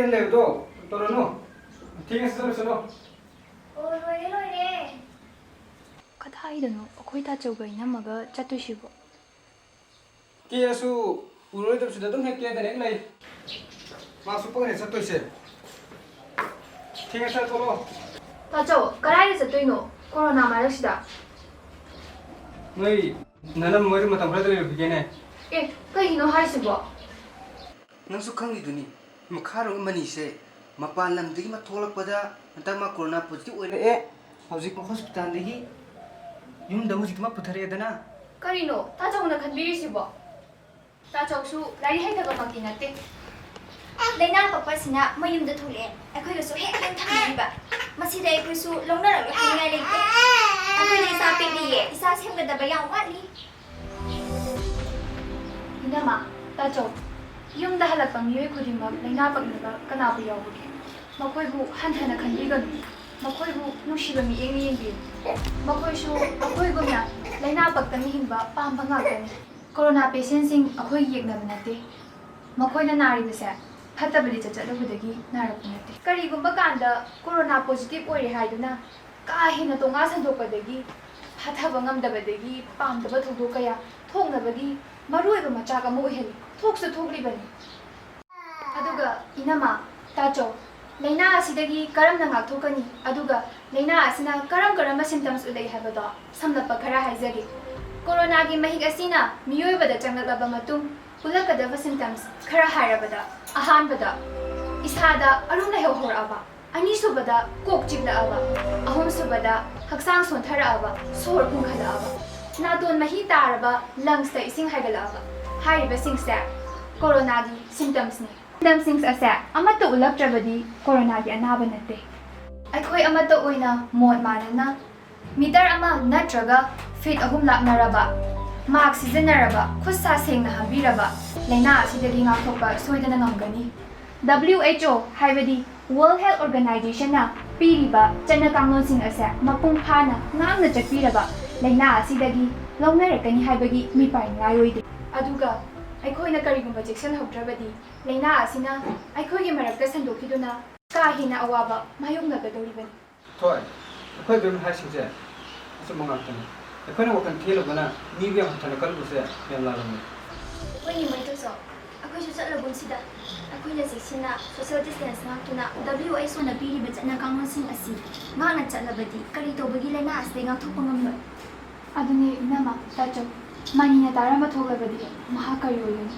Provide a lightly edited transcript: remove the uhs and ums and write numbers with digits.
लेवदो तोरनो ठीक है सर सुनो ओ लोरे कदाइदनो अखोई ताचौगा इनमगा चतुशिबो केसु उरोय तब सुदा तुम है के दने लई मा सुपर ने सतोय से ठीक है सर चलो ताचौ कराई चतुइनो कोरोना मारसिदा नई ननम मोय मतम खरा दले बिगेने ए कहिनो हाइसिबो नंसु खंगिदुनी मखारो मनी से मपान लमदगी मा थोलकपदा हंतक मा कोरोना पॉजिटिव ओइरे ए हौजिक हॉस्पिटल दगी युम द हुजिक मा पुथरेदना करिनो ताचौना खनबिरिसिबो ताचौसु लारी हैतबा मक्ति नते लेना पप्पासिना मयुमदा थोले अखोइगसु हेक हेक थानिबा मसिदा अखोइसु लौनरलो हानिया लेते अखोइले इसा पेलिए इसा सेमगदबा याम वाटली इनामा ताचौ युमदा हलकपा मियोय खुदिमक लैना पक्नबा कनाबु यावबगे मखोइबु हन्थना खनबिगनु मखोइबु नुसिबा मियेंग येंबि मखोइसु अखोइगुमना लैना पक्तनि हिंबा पाम्बा ngaktani कोरोना पेशेंट सिंग अखोइ येकनब नते मखोइना नारिबसे फतबली चचलबदगी नारप नते करिगुम्बा कांदा कोरोना पॉजिटिव ओइरे हाइदुना का हेना तोंगा संदोपदगी फाथबा ngamdabadagi पामदबा थोदो कया थोंगनबगी मरुइबा मचाक अमु ओइहली थोक्सु थोक्लिबनी अदुगा इनामा ताचौ लैना असिदगी करमना ngaktokani aduga laina asina karam symptoms ulai habado samlapa khara haijage corona gi mahik asina miyoibada changlaba matung pulakadaba symptoms khara hairabada ahanbada isada aruna hehoraba ani subada kok chiglaba ahum subada haksang sontharaba sor phungkhalaba naton mahi taraba lungs ta ising haigalaba hairiba singsa corona gi symptoms ni symptoms ase amata ulaktrabadi corona gi anaba nate अखोई अमत ओइना मोट मानना metre अमा नत्रगा feet अहुम लाकनरबा mask सिजनरबा खुस्सा सेंगना हाबिरबा लैना असिदगी ngaktokpa सोइदना ngamgani WHO हाइबदी वर्ल्ड हेल्थ ऑर्गेनाइजेशन ना पीरिबा चन्ना कांगलोसिंग असे मपुंग फाना ngamna चटपीरबा लैना असिदगी लौनरकनी हाइबगी मिपाइ ngayoide अदुगा अखोइना करिगुम्बा जेक्सन हौद्रबदी लैना असिना अखोइगे मरक्ता संदोखिदुना का हिना अवाबा मायोंगनगदौरिबनी थोय अखोय बेम हासिंसे असु मंगातने अखोयना वकन थेलबना मीबे हथना कलबुसे याम लालमने वनी मैतोसो अखोइसु चलबुनसिदा अखोइना जेक्सिना social distance ngaktuna WHO na piriba chana kangonsing asi ngana chalabadi kari tobagi laina asde ngakthokpa ngamloi aduni inama tacho manina tarama thoglabadi mahakari oyuni